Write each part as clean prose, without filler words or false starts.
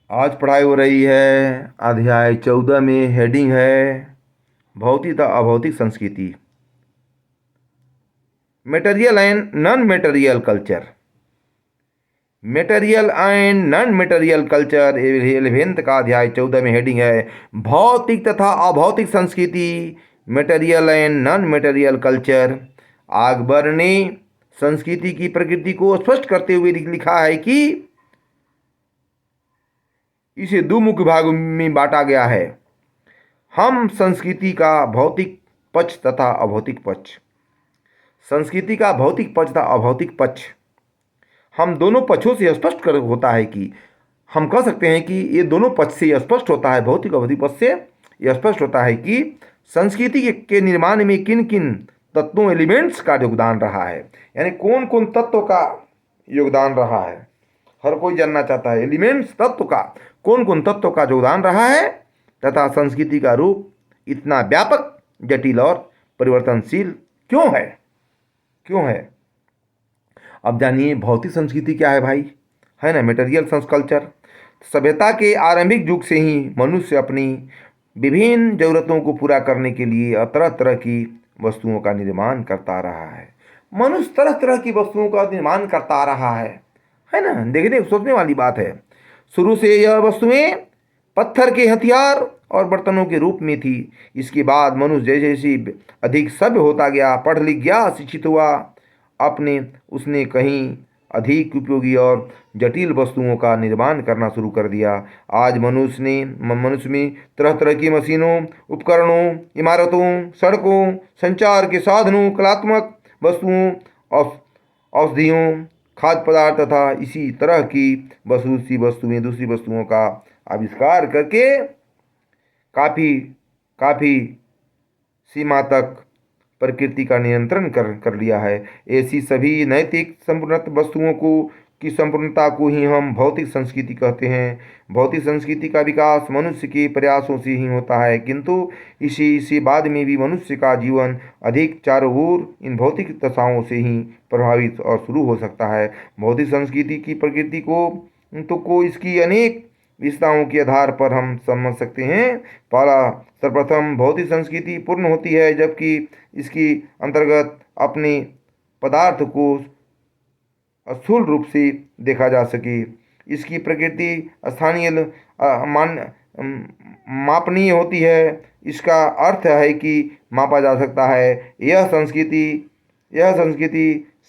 आज पढ़ाई हो रही है। अध्याय 14 में हेडिंग है भौतिक तथा अभौतिक संस्कृति, material and non material culture. Material and non material culture 11th का अध्याय 14 में हेडिंग है भौतिक तथा अभौतिक संस्कृति, material and non material culture. Akbar ने संस्कृति की प्रकृति को स्पष्ट करते हुए लिखा है कि इसे दो मुख्य भागों में बांटा गया है। हम संस्कृति का भौतिक पक्ष तथा अभौतिक पक्ष। संस्कृति का भौतिक पक्ष तथा अभौतिक पक्ष हम दोनों पक्षों से स्पष्ट कर होता है कि हम कह सकते हैं कि ये दोनों पक्ष से स्पष्ट होता है, भौतिक अभौतिक पक्ष से यह स्पष्ट होता है कि संस्कृति के निर्माण में किन किन तत्वों एलिमेंट्स का योगदान रहा है, यानी कौन कौन तत्व का योगदान रहा है। हर कोई जानना चाहता है एलिमेंट्स तत्व का कौन कौन तत्व का योगदान रहा है तथा संस्कृति का रूप इतना व्यापक, जटिल और परिवर्तनशील क्यों है। अब जानिए भौतिक संस्कृति क्या है भाई, है ना, मेटेरियल कल्चर। सभ्यता के आरंभिक युग से ही मनुष्य अपनी विभिन्न जरूरतों को पूरा करने के लिए तरह तरह की वस्तुओं का निर्माण करता रहा है। मनुष्य तरह तरह की वस्तुओं का निर्माण करता रहा है ना। देखने सोचने वाली बात है। शुरू से यह वस्तुएं पत्थर के हथियार और बर्तनों के रूप में थी। इसके बाद मनुष्य जैसे जैसे अधिक सभ्य होता गया, पढ़ लिख गया, शिक्षित हुआ, उसने कहीं अधिक उपयोगी और जटिल वस्तुओं का निर्माण करना शुरू कर दिया। आज मनुष्य में तरह तरह की मशीनों, उपकरणों, इमारतों, सड़कों, संचार के साधनों, कलात्मक वस्तुओं, औषधियों, खाद्य पदार्थ तथा इसी तरह की दूसरी वस्तुओं का आविष्कार करके काफ़ी सीमा तक प्रकृति का नियंत्रण कर लिया है। ऐसी सभी नैतिक संपूर्ण वस्तुओं की संपूर्णता को ही हम भौतिक संस्कृति कहते हैं। भौतिक संस्कृति का विकास मनुष्य के प्रयासों से ही होता है, किंतु इसी बाद में भी मनुष्य का जीवन अधिक चारों ओर इन भौतिक दशाओं से ही प्रभावित और शुरू हो सकता है। भौतिक संस्कृति की प्रकृति को इसकी अनेक विशेषताओं के आधार पर हम समझ सकते हैं। सर्वप्रथम भौतिक संस्कृति पूर्ण होती है जबकि इसकी अंतर्गत अपने पदार्थ को स्थूल रूप से देखा जा सके। इसकी प्रकृति स्थानीय मापनीय होती है। इसका अर्थ है कि मापा जा सकता है। यह संस्कृति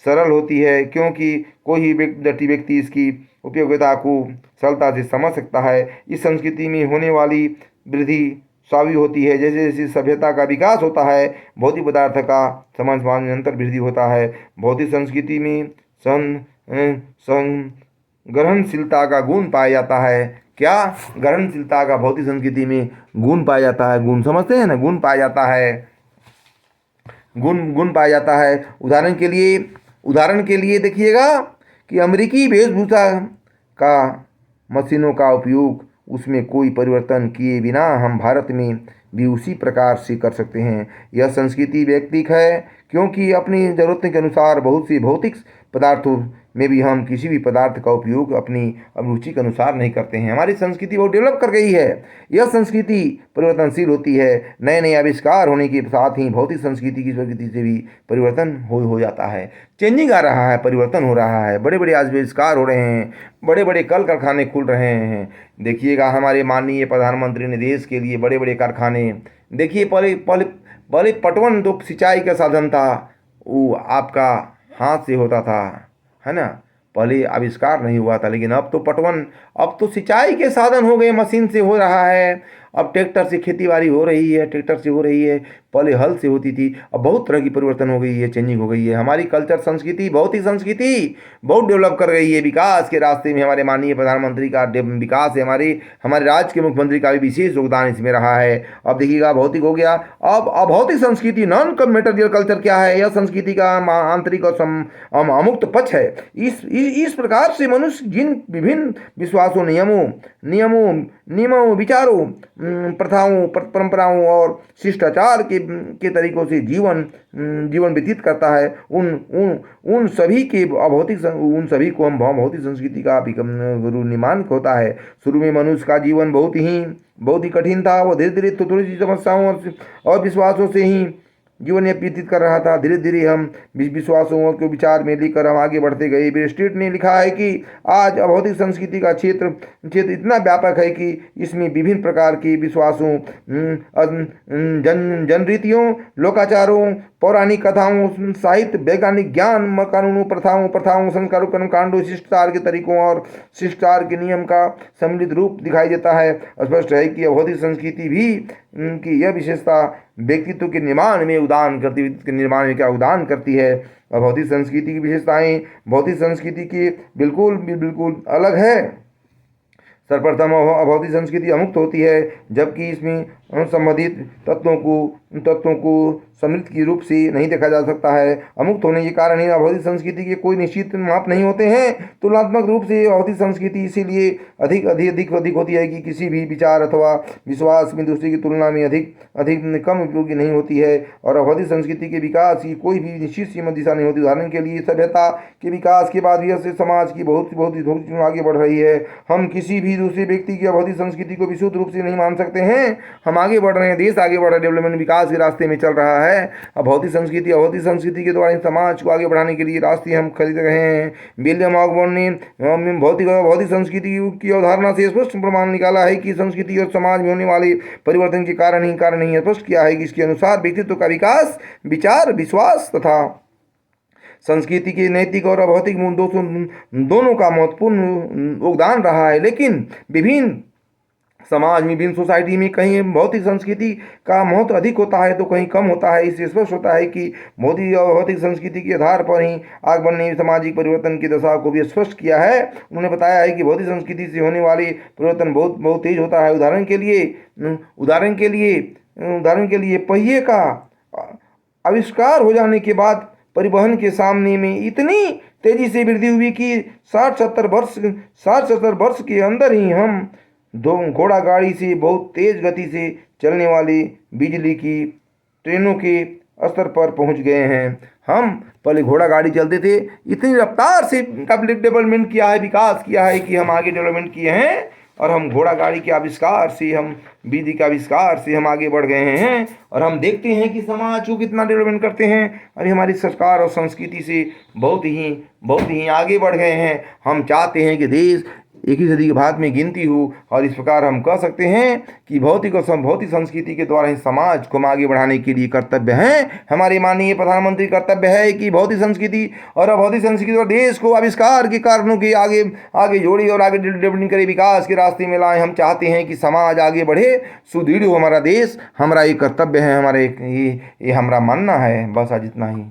सरल होती है क्योंकि कोई व्यक्ति इसकी उपयोगिता को सरलता से समझ सकता है। इस संस्कृति में होने वाली वृद्धि स्वाभाविक होती है। जैसे जैसे सभ्यता का विकास होता है, भौतिक पदार्थ का समझ निरंतर वृद्धि होता है। भौतिक संस्कृति में ग्रहणशीलता का गुण पाया जाता है। क्या ग्रहणशीलता का भौतिक संस्कृति में गुण पाया जाता है? गुण समझते हैं ना, गुण पाया जाता है। गुण पाया जाता है। उदाहरण के लिए देखिएगा कि अमेरिकी वेशभूषा का मशीनों का उपयोग उसमें कोई परिवर्तन किए बिना हम भारत में भी उसी प्रकार से कर सकते हैं। यह संस्कृति व्यक्तिगत है क्योंकि अपनी ज़रूरत के अनुसार बहुत सी भौतिक पदार्थों में भी हम किसी भी पदार्थ का उपयोग अपनी अभिरुचि के अनुसार नहीं करते हैं। हमारी संस्कृति बहुत डेवलप कर गई है। यह संस्कृति परिवर्तनशील होती है। नए नए आविष्कार होने के साथ ही भौतिक संस्कृति की प्रकृति से भी परिवर्तन हो जाता है। चेंजिंग आ रहा है, परिवर्तन हो रहा है। बड़े बड़े आविष्कार हो रहे हैं, बड़े बड़े कल कारखाने खुल रहे हैं। देखिएगा हमारे माननीय प्रधानमंत्री ने देश के लिए बड़े बड़े कारखाने, देखिए पहले पटवन जो सिंचाई का साधन था वो आपका हाथ से होता था, है ना। पहले आविष्कार नहीं हुआ था, लेकिन अब तो सिंचाई के साधन हो गए, मशीन से हो रहा है। अब ट्रैक्टर से खेती बाड़ी हो रही है, ट्रैक्टर से हो रही है। पहले हल से होती थी। अब बहुत तरह की परिवर्तन हो गई है, चेंजिंग हो गई है। हमारी कल्चर संस्कृति, भौतिक संस्कृति बहुत डेवलप कर गई है। विकास के रास्ते में हमारे माननीय प्रधानमंत्री का विकास है। हमारे राज्य के मुख्यमंत्री का भी विशेष योगदान इसमें रहा है। अब देखिएगा भौतिक हो गया। अब अभौतिक संस्कृति, नॉन मेटेरियल कल्चर क्या है? यह संस्कृति का आंतरिक और अमुक्त पक्ष है। इस प्रकार से मनुष्य जिन विभिन्न विश्वासों, नियमों, विचारों प्रथाओं परंपराओं और शिष्टाचार के तरीकों से जीवन व्यतीत करता है, उन उन उन सभी के अभौतिक उन सभी को हम भौतिक संस्कृति का निर्माण होता है। शुरू में मनुष्य का जीवन बहुत ही कठिन था। वो धीरे धीरे तो थोड़ी सी समस्याओं और विश्वासों से ही जीवन व्यतीत कर रहा था। धीरे धीरे हम विश्वासों के विचार में लेकर हम आगे बढ़ते गए। बिल स्ट्रीट ने लिखा है कि आज अभौतिक संस्कृति का क्षेत्र इतना व्यापक है कि इसमें विभिन्न प्रकार के विश्वासों, जनरीतियों, लोकाचारों, पौराणिक कथाओं, साहित्य, वैज्ञानिक ज्ञान, कानूनों, प्रथाओं, संस्कारों, कर्मकांडों, शिष्टाचार के तरीकों और शिष्टाचार के नियम का सम्मिलित रूप दिखाई देता है। स्पष्ट है कि अभौतिक संस्कृति भी की यह विशेषता व्यक्तित्व के निर्माण में योगदान करती है। अभौतिक संस्कृति की विशेषताएं भौतिक संस्कृति की बिल्कुल अलग है। सर्वप्रथम अभौतिक संस्कृति अमुक्त होती है, जबकि इसमें संबंधित तत्वों को सम्मिलित के रूप से नहीं देखा जा सकता है। अमुक्त होने के कारण ही अभौतिक संस्कृति के कोई निश्चित माप नहीं होते हैं। तुलनात्मक रूप से अभौतिक संस्कृति इसीलिए अधिक होती है कि किसी भी विचार अथवा विश्वास में दूसरे की तुलना में अधिक कम उपयोगी नहीं होती है, और अभौतिक संस्कृति के विकास की कोई भी निश्चित सीमित दिशा नहीं होती। उदाहरण के लिए सभ्यता के विकास के बाद भी समाज की बहुत आगे बढ़ रही है। हम किसी भी दूसरे व्यक्ति की अभौतिक संस्कृति को विशुद्ध रूप से नहीं मान सकते हैं। हम आगे बढ़ रहे हैं, देश आगे बढ़ रहा है, डेवलपमेंट विकास के रास्ते में चल रहा है। अभौतिक संस्कृति के द्वारा समाज को आगे बढ़ाने के लिए रास्ते हम खरीद रहे हैं। विलियम ऑकबर्न ने भौतिक संस्कृति की अवधारणा से स्पष्ट प्रमाण निकाला है कि संस्कृति और समाज में होने वाले परिवर्तन के कारण ही स्पष्ट किया है कि इसके अनुसार व्यक्तित्व का विकास विचार, विश्वास तथा संस्कृति के नैतिक और अभौतिक दोनों का महत्वपूर्ण योगदान रहा है। लेकिन विभिन्न समाज में, विभिन्न सोसाइटी में कहीं भौतिक संस्कृति का महत्व अधिक होता है तो कहीं कम होता है। इससे स्पष्ट होता है कि भौतिक संस्कृति के आधार पर ही ऑकबर्न ने सामाजिक परिवर्तन की दशा को भी स्पष्ट किया है। उन्होंने बताया है कि भौतिक संस्कृति से होने वाले परिवर्तन बहुत तेज होता है। उदाहरण के लिए पहिए का आविष्कार हो जाने के बाद परिवहन के सामने में इतनी तेजी से वृद्धि हुई कि 60-70 वर्ष के अंदर ही हम घोड़ा गाड़ी से बहुत तेज गति से चलने वाली बिजली की ट्रेनों के स्तर पर पहुंच गए हैं। हम पहले घोड़ा गाड़ी चलते थे, इतनी रफ्तार से डेवलपमेंट किया है, विकास किया है कि हम आगे डेवलपमेंट किए हैं, और हम घोड़ा गाड़ी के आविष्कार से, हम बिजली के आविष्कार से हम आगे बढ़ गए हैं। और हम देखते हैं कि समाज को कितना डेवलपमेंट करते हैं। अभी हमारी संस्कार और संस्कृति से बहुत ही आगे बढ़ गए हैं। हम चाहते हैं कि देश 21वीं सदी के भारत में गिनती हो, और इस प्रकार हम कह सकते हैं कि भौतिक संस्कृति के द्वारा ही समाज को आगे बढ़ाने के लिए कर्तव्य है। हमारे माननीय प्रधानमंत्री कर्तव्य है कि भौतिक संस्कृति और अभौतिक संस्कृति और देश को आविष्कार के कारणों के आगे जोड़े और आगे डेवलपमेंट करे, विकास के रास्ते में लाएं। हम चाहते हैं कि समाज आगे बढ़े, सुदृढ़ हो हमारा देश। हमारा ये कर्तव्य है, हमारा ये हमारा मानना है। बस आज इतना ही।